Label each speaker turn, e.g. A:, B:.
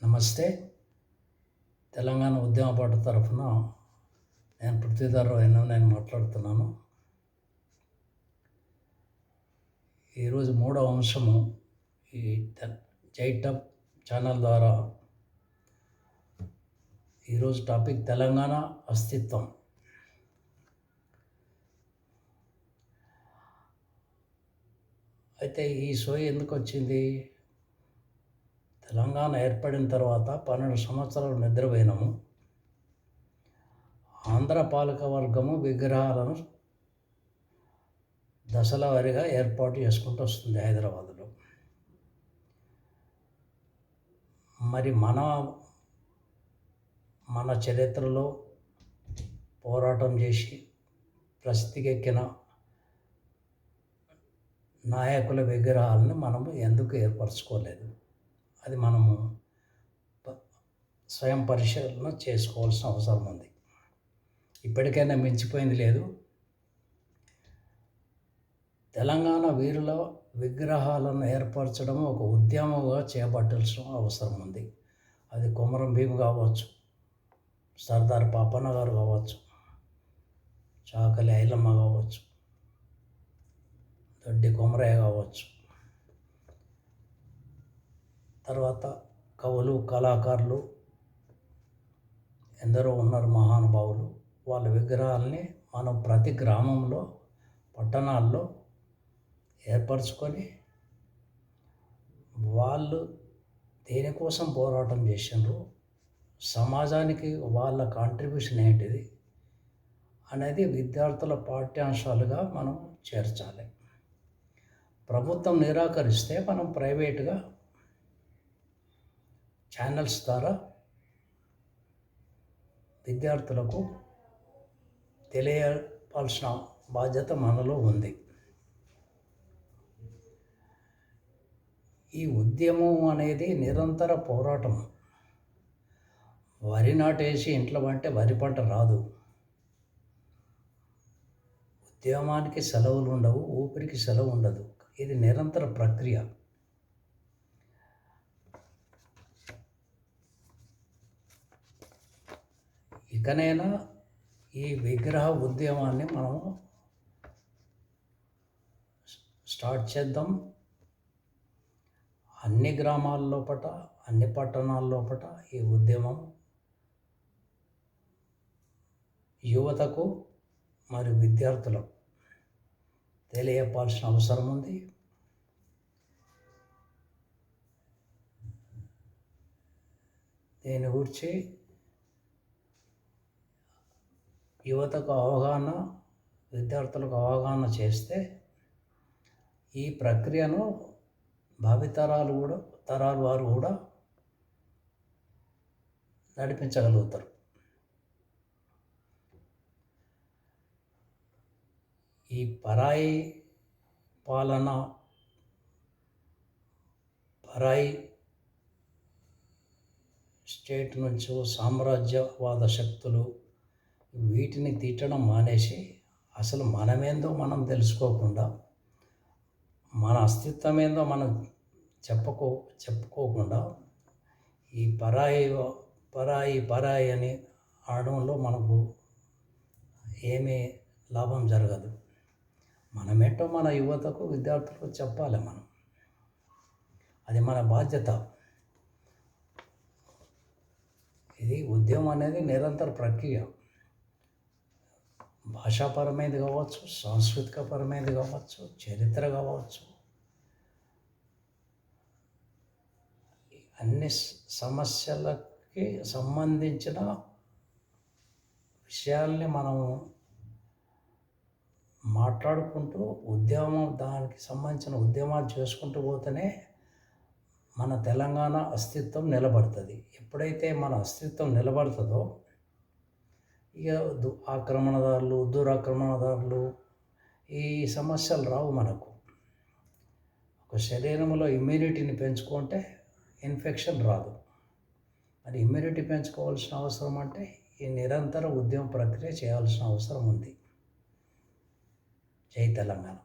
A: నమస్తే. తెలంగాణ ఉద్యమ పార్టీ తరఫున నేను పృథ్వీధర్రావు నేను మాట్లాడుతున్నాను. ఈరోజు మూడవ అంశము ఈ జైటప్ ఛానల్ ద్వారా ఈరోజు టాపిక్ తెలంగాణ అస్తిత్వం. అయితే ఈ షో ఎందుకు వచ్చింది? తెలంగాణ ఏర్పడిన తర్వాత 12 సంవత్సరాలు నిద్రపోయినాము. ఆంధ్ర పాలక వర్గము విగ్రహాలను దశల వారీగా ఏర్పాటు చేసుకుంటూ వస్తుంది హైదరాబాదులో. మరి మన చరిత్రలో పోరాటం చేసి ప్రసిద్ధికెక్కిన నాయకుల విగ్రహాలను మనము ఎందుకు ఏర్పరచుకోలేదు? అది మనము స్వయం పరిశీలన చేసుకోవాల్సిన అవసరం ఉంది. ఇప్పటికైనా మించిపోయింది లేదు. తెలంగాణ వీరుల విగ్రహాలను ఏర్పరచడం ఒక ఉద్యమంగా చేపట్టాల్సిన అవసరం ఉంది. అది కొమరం భీమ్ కావచ్చు, సర్దార్ పాపన్న గారు కావచ్చు, చాకలి ఐలమ్మ కావచ్చు, దొడ్డి కొమరయ్య కావచ్చు, తర్వాత కవులు, కళాకారులు ఎందరో ఉన్నారు మహానుభావులు. వాళ్ళ విగ్రహాలని మనం ప్రతి గ్రామంలో, పట్టణాల్లో ఏర్పరచుకొని వాళ్ళు దేనికోసం పోరాటం చేసిండ్రు, సమాజానికి వాళ్ళ కాంట్రిబ్యూషన్ ఏంటిది అనేది విద్యార్థుల పాఠ్యాంశాలుగా మనం చేర్చాలి. ప్రభుత్వం నిరాకరిస్తే మనం ప్రైవేట్గా ఛానల్స్ ద్వారా విద్యార్థులకు తెలియపాల్సిన బాధ్యత మనలో ఉంది. ఈ ఉద్యమం అనేది నిరంతర పోరాటం. వరి నాటేసి ఇంట్లో అంటే వరి పంట రాదు. ఉద్యమానికి సెలవులు ఉండవు, ఊపిరికి సెలవు ఉండదు. ఇది నిరంతర ప్రక్రియ. ఇకనైనా ఈ విగ్రహ ఉద్యమాన్ని మనము స్టార్ట్ చేద్దాం. అన్ని గ్రామాల లోపట, అన్ని పట్టణాల లోపట ఈ ఉద్యమం యువతకు మరియు విద్యార్థులకు తెలియపాల్సిన అవసరం ఉంది. దీని గురించి యువతకు అవగాహన, విద్యార్థులకు అవగాహన చేస్తే ఈ ప్రక్రియను భావితరాలు వారు కూడా నడిపించగలుగుతారు. ఈ పరాయి పాలన, పరాయి స్టేట్ నుంచి సామ్రాజ్యవాద శక్తులు వీటిని తిట్టడం మానేసి అసలు మనమేందో మనం తెలుసుకోకుండా, మన అస్తిత్వం ఏందో మనం చెప్పుకోకుండా ఈ పరాయి అని ఆడడంలో మనకు ఏమీ లాభం జరగదు. మనమేంటో మన యువతకు, విద్యార్థులకు చెప్పాలి. అది మన బాధ్యత. ఇది ఉద్యమం అనేది నిరంతర ప్రక్రియ. భాషాపరమైనది కావచ్చు, సాంస్కృతికపరమైనది కావచ్చు, చరిత్ర కావచ్చు, అన్ని సమస్యలకి సంబంధించిన విషయాల్ని మనం మాట్లాడుకుంటూ దానికి సంబంధించిన ఉద్యమాలు చేసుకుంటూ పోతేనే మన తెలంగాణ అస్తిత్వం నిలబడుతుంది. ఎప్పుడైతే మన అస్తిత్వం నిలబడుతుందో ఇక ఆక్రమణదారులు, దురాక్రమణదారులు ఈ సమస్యలు రావు మనకు. ఒక శరీరంలో ఇమ్యూనిటీని పెంచుకుంటే ఇన్ఫెక్షన్ రాదు. మరి ఇమ్యూనిటీ పెంచుకోవాల్సిన అవసరం అంటే ఈ నిరంతర ఉద్యమ ప్రక్రియ చేయాల్సిన అవసరం ఉంది. జై తెలంగాణ.